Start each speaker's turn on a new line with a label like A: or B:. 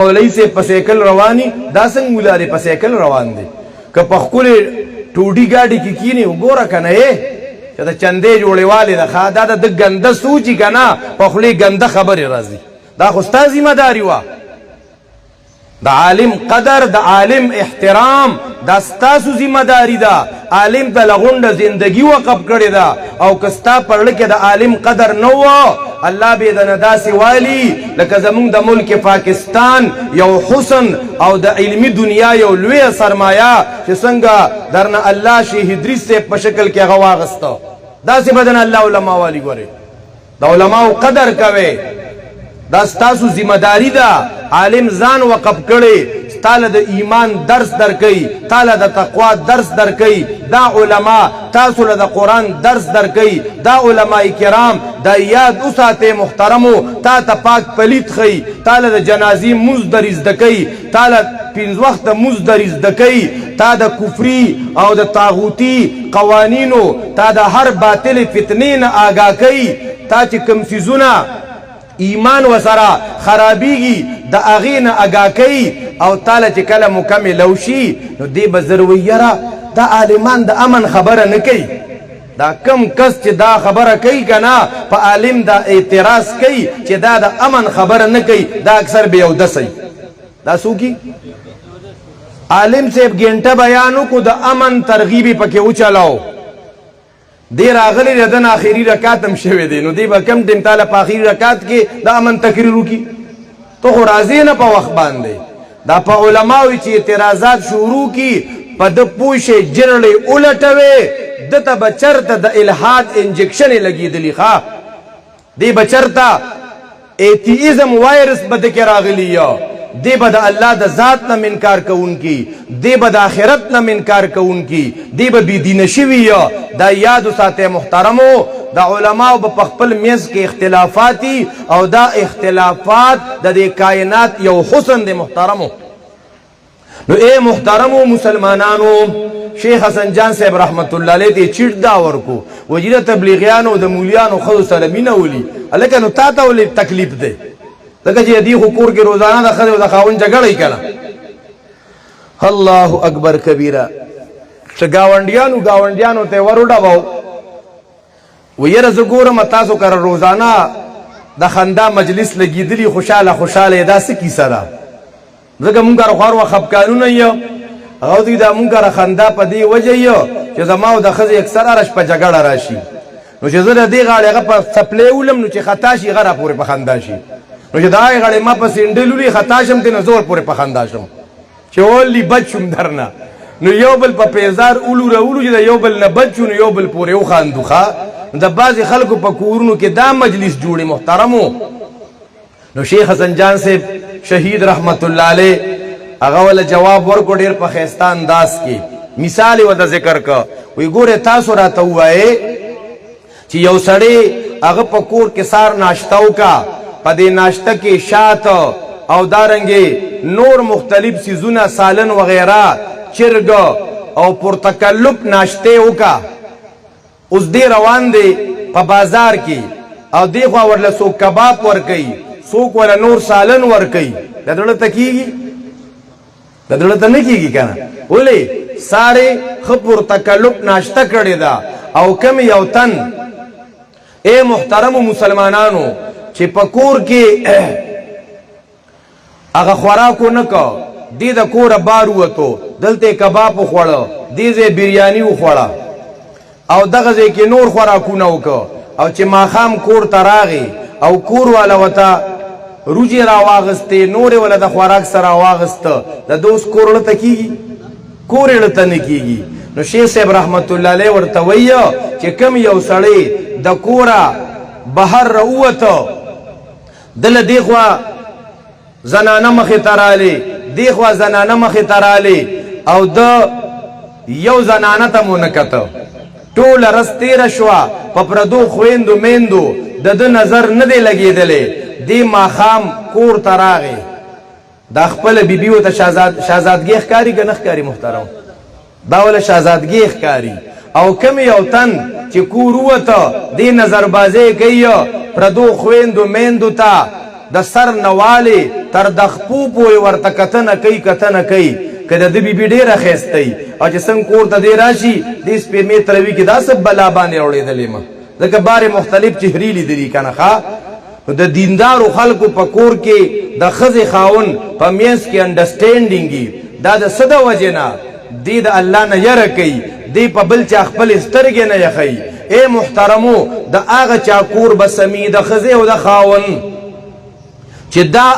A: مولوی سے پسیکل روانی دا سنگ مولارے پسیکل روان دے کہ پخکولے ٹوٹی گاڑی کی کینی گورا کنا ہے چاہتا چندے جوڑے والے دا خواہ دا دا گندہ سوچی کنا پخلے گندہ خبر رازی دا خستا ذمہ داری وا دا عالم قدر دا عالم احترام دا ستاسو ذمہ داری دا عالم تا لغنڈ زندگی وقف کرے دا او کستا پڑھلکے دا عالم قدر نو اللہ بے دا ندا سوالی لکہ زمون دا ملک پاکستان یو حسن او دا علمی دنیا یو لوی سرمایہ چی سنگا درنا اللہ شیح ادریس سے پشکل کے غواغستا دا سی بدن اللہ علماء والی گورے دا علماء قدر کوئے دا ستاسو ذمہ داری دا عالم زان وقف کرے تالا دا ایمان درس در کئی تالا دا تقوی درس در کئی دا علماء تاسو دا قرآن درس در کئی دا علماء کرام دا یاد اسات محترمو تا تا پاک پلیت خی تالا دا جنازی موز در ازدکئی تالا پینز وقت موز در ازدکئی تا دا کفری او دا تاغوتی قوانینو تا دا ہر باطل فتنین آگا کئی تا چی کم سیزونا ایمان و سرا خرابیگی دا اغین اگاکی او تالا چی کل مکمل لوشی نو دی بزروی را دا عالمان دا امن خبر نکی دا کم کس چی دا خبر کئی کنا پا عالم دا اعتراض کئی چی دا امن خبر نکی دا اکثر بیو دسی دا سو کی عالم سے گھنٹا بیانو کو دا امن ترغیبی پکی اچلاو دیر آغلی ردن آخری رکاتم شوی دی نو دی با کم دیم تالا پا آخری رکات کے دا امن تقریرو کی تو خو رازی نا پا وقت باندے دا پا علماوی چی اعتراضات شروع کی پا دا پوش جرلی اولٹوے دتا بچرتا دا الہاد انجکشن لگی دلی خواه دی بچرتا ایتیزم وائرس بدکر آغلی یا دی با دا اللہ دا ذات نا منکار کون کی دی با دا آخرت نا منکار کون کی دی با بی دین شوی دا یادو ساتے محترمو دا علماء با پخپل میز کے اختلافاتی او دا اختلافات دا دی کائنات یو حسن دی محترمو نو اے محترمو مسلمانانو شیخ حسن جان صاحب رحمت اللہ علیہ تی چیٹ داور کو وجید تبلیغیانو دا مولیانو خضو سلمین اولی علیکہ نو تاتا اولی تکلیف دے لکہ جی دی حکور کی روزانہ دا خضر و دا خاون جگڑی کنا اللہ اکبر کبیرہ چا گاونڈیانو تے وروڑا باو ویر زگورم تاسو کر روزانہ دا خندا مجلس لگی دلی خوشحال دا سکی سرا زکر منکر خوار و خبکانو نیو غوضی دا منکر خندا پا دی وجیو چا زماو دا خضر اکثر آرش پا جگڑ راشی نو چا زر دی غاڑی اگا پا سپلے اولم نو چا خطاشی غرا پوری پا خنداشی نو چا دا آئی غاڑی ما پا سندلولی خطاشم تی نزور پوری پا خنداشم چا اولی بچم درنا نو یو بل پا پیزار اولو را اولو چا دا یو بل نبچو نو یو بل پوری او خاندو خوا دا بعضی خلقو پا کورنو که دا مجلس جوڑی محترمو نو شیخ حسن جان سے شہید رحمت اللہ علیہ اغاول جواب ورکو دیر پا خیستان داس کی مثالی و دا ذکر کا وی گورے تاسو را تاوائے چی یو سڑے اغا پا کور کسار ناشتاو کا پا دے ناشتہ کے شات او دارنگے نور مختلف سیزونا سالن وغیرہ چرگ او پرتکلپ ناشتے ہو کا اس دے روان دے پا بازار کی او دیکھوا ورلہ سوک کباب ورکی سوک ورلہ نور سالن ورکی لدرلتا کی گی لدرلتا نکی گی کنا اولی سارے خپر تکلپ ناشتہ کردے دا او کم یو تن اے محترم مسلمانانو چی پکور کی اگا خوراکو نکا دی دا کور بارو تو دلتے کبابو خوڑا دیزے بریانیو خوڑا او دغزے کی نور خوراکو نوکا او چی ماخام کور تراغی او کور والا وطا روجی را واغستے نور والا دا خوراک سر واغستا دا دوست کور لتا کی گی کور لتا نکی گی نو شیخ صاحب رحمت اللہ علیہ ورطویہ چی کم یو سڑے دا کورا بہر رؤوتا دل دیخوا زنانہ مخی ترالے دیخوا زنانہ مخی ترالے او دا یو زنانہ تا منکتا ٹول رستے رشوا پپردو خویندو میندو دا دا نظر ندے لگی دلے دی ماخام کور تراغے دا خپل بی بیو تا شازادگی اخکاری که نخکاری محترم دا والا شازادگی اخکاری او کم یو تن چی کورو تا دی نظر بازے کئی پردو خویندو میندو تا دا سر نوالی تر د خپو پورې ورته کتنه کوي که د ده بیبي ډېره ښایسته او چې څنګه کور ته دی راشي دې سپېمې تروي کې دا څه بلا باندې راوړېدلې ما ځکه بارې مختلف چهرې لیدلي که نه ښه د دیندارو خلکو په کور کې د ښځې خاوند په منځ کې انډرسټینډینګ وي دا د څه د وجې نه دې د الله نه یره کوي دې په بل چا خپلې سترګې نه یخوي ای محترمو د هغه چا کور به سمي د ښځې او د خاوند چې دا